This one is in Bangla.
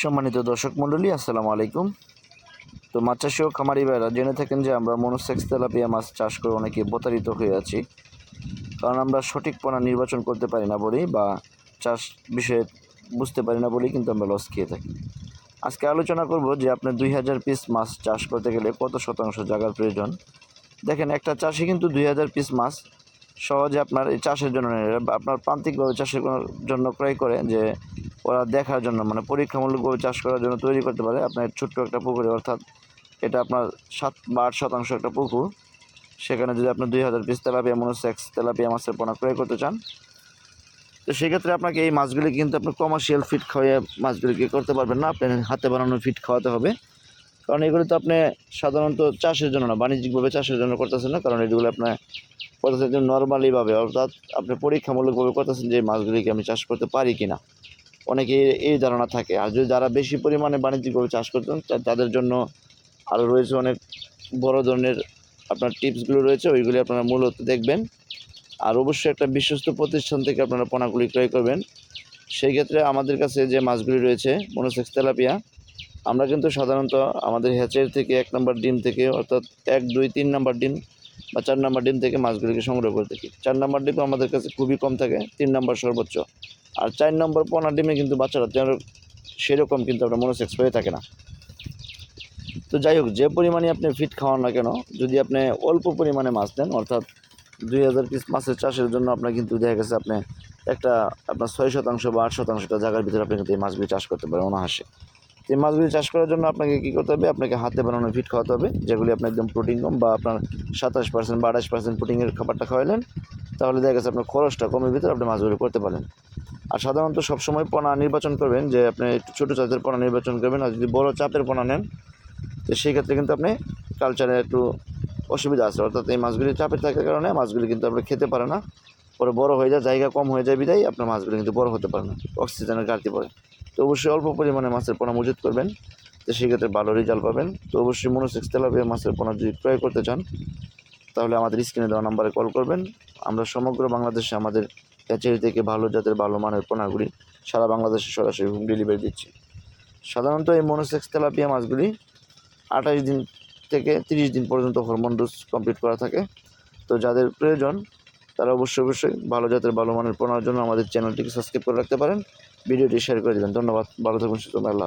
সম্মানিত দর্শক মণ্ডলী, আসসালামু আলাইকুম। তো মাছ চাষী ও খামারি ভাইরা জেনে থাকেন যে আমরা মনোসেক্স তেলাপিয়া মাছ চাষ করে অনেকে প্রতারিত হয়ে আছি, কারণ আমরা সঠিক পোনা নির্বাচন করতে পারি না বলেই বা চাষ বিষয়ে বুঝতে পারি না বলেই কিন্তু আমরা লস খেয়ে থাকি। আজকে আলোচনা করব যে আপনি 2000 পিস মাছ চাষ করতে গেলে কত শতাংশ জায়গার প্রয়োজন। দেখেন, একটা চাষি কিন্তু 2000 পিস মাছ সহজে আপনার এই চাষের জন্য নেয়, আপনার প্রান্তিকভাবে চাষের জন্য ক্রয় করে, যে ওরা দেখার জন্য মানে পরীক্ষামূলকভাবে চাষ করার জন্য তৈরি করতে পারে আপনার ছোট্ট একটা পুকুরে, অর্থাৎ এটা আপনার 7 বা 8 শতাংশ একটা পুকুর। সেখানে যদি আপনি 2000 পিস তেলাপিয়া মনোসেক্স তেলাপিয়া মাছের পোনা ক্রয় করতে চান, তো সেক্ষেত্রে আপনাকে এই মাছগুলি কিন্তু আপনি কমার্শিয়াল ফিড খাওয়াইয়ে মাছগুলিকে করতে পারবেন না, আপনি হাতে বানানো ফিড খাওয়াতে হবে। কারণ এগুলো তো আপনি সাধারণত চাষের জন্য না, বাণিজ্যিকভাবে চাষের জন্য করতেছেন না, কারণ এগুলো আপনার করতেছেন যে নর্মালিভাবে, অর্থাৎ আপনি পরীক্ষামূলকভাবে করতেছেন যে মাছগুলিকে আমি চাষ করতে পারি কিনা। অনেকে এই ধারণা থাকে। আর যদি যারা বেশি পরিমাণে বাণিজ্যিকভাবে চাষ করতেন তাদের জন্য আরও রয়েছে অনেক বড় ধরনের আপনার টিপসগুলো রয়েছে, ওইগুলি আপনারা মূলত দেখবেন। আর অবশ্যই একটা বিশ্বস্ত প্রতিষ্ঠান থেকে আপনারা পোনাগুলি ক্রয় করবেন। সেই ক্ষেত্রে আমাদের কাছে যে মাছগুলি রয়েছে মনোসেক্স তেলাপিয়া, আমরা কিন্তু সাধারণত আমাদের হ্যাচের থেকে 1 নম্বর ডিম থেকে, অর্থাৎ 1, 2, 3 নম্বর ডিম বা 4 নম্বর ডিম থেকে মাছগুলিকে সংগ্রহ করে থাকি। 4 নম্বর ডিম আমাদের কাছে খুবই কম থাকে, 3 নম্বর সর্বোচ্চ। আর 4 নম্বর পোনা ডিমে কিন্তু বাচ্চারা সেরকম কিন্তু আপনার মনোসেক্স হয়ে থাকে না। তো যাই হোক, যে পরিমাণে আপনি ফিড খাওয়ান না কেন, যদি আপনি অল্প পরিমাণে মাছ নেন, অর্থাৎ 2000 পিস মাছের চাষের জন্য আপনার কিন্তু দেখা গেছে আপনি আপনার 6 শতাংশ বা 8 শতাংশটা জায়গার ভিতরে আপনি কিন্তু এই মাছগুলি চাষ করতে পারেন অনায়াসে। এই মাছগুলি চাষ করার জন্য আপনাকে কী করতে হবে, আপনাকে হাতে বানানো ফিড খাওয়াতে হবে, যেগুলি আপনার একদম প্রোটিন কম বা আপনার 27% বা 28% প্রোটিনের খাবারটা খাওয়ালেন, তাহলে দেখা গেছে আপনার খরচটা কমের ভিতরে আপনি মাছগুলি করতে পারেন। আর সাধারণত সবসময় পোনা নির্বাচন করবেন যে আপনি একটু ছোটো জাতের পোনা নির্বাচন করবেন। আর যদি বড় চাপের পোনা নেন, তো সেই ক্ষেত্রে কিন্তু আপনি কালচারে একটু অসুবিধা আছে, অর্থাৎ এই মাছগুলি চাপের থাকার কারণে মাছগুলি কিন্তু আপনি খেতে পারে না, পরে বড় হয়ে যায়, জায়গা কম হয়ে যায় বিধায় আপনার মাছগুলি কিন্তু বড় হতে পারে না, অক্সিজেনের ঘাটতি পড়ে। তো অবশ্যই অল্প পরিমাণে মাছের পোনা মজুত করবেন, তো সেক্ষেত্রে ভালো রেজাল্ট পাবেন। তো অবশ্যই মনোসেক্স তেলাপিয়া মাছের পোনা যদি ক্রয় করতে চান, তাহলে আমাদের স্ক্রিনে দেওয়া নাম্বারে কল করবেন। আমরা সমগ্র বাংলাদেশে আমাদের হ্যাচারি থেকে ভালো জাতের ভালো মানের পোনাগুলি সারা বাংলাদেশে সরাসরি হোম ডেলিভারি দিচ্ছি। সাধারণত এই মনোসেক্স তেলাপিয়া মাছগুলি 28 দিন থেকে 30 দিন পর্যন্ত হরমোন ডোজ কমপ্লিট করা থাকে। তো যাদের প্রয়োজন তারা অবশ্যই ভালো জাতের ভালো মানের পোনার জন্য আমাদের চ্যানেলটিকে সাবস্ক্রাইব করে রাখতে পারেন, ভিডিওটি শেয়ার করে দেবেন। ধন্যবাদ, ভালো থাকুন, সুস্থ থাকুন, আল্লাহ।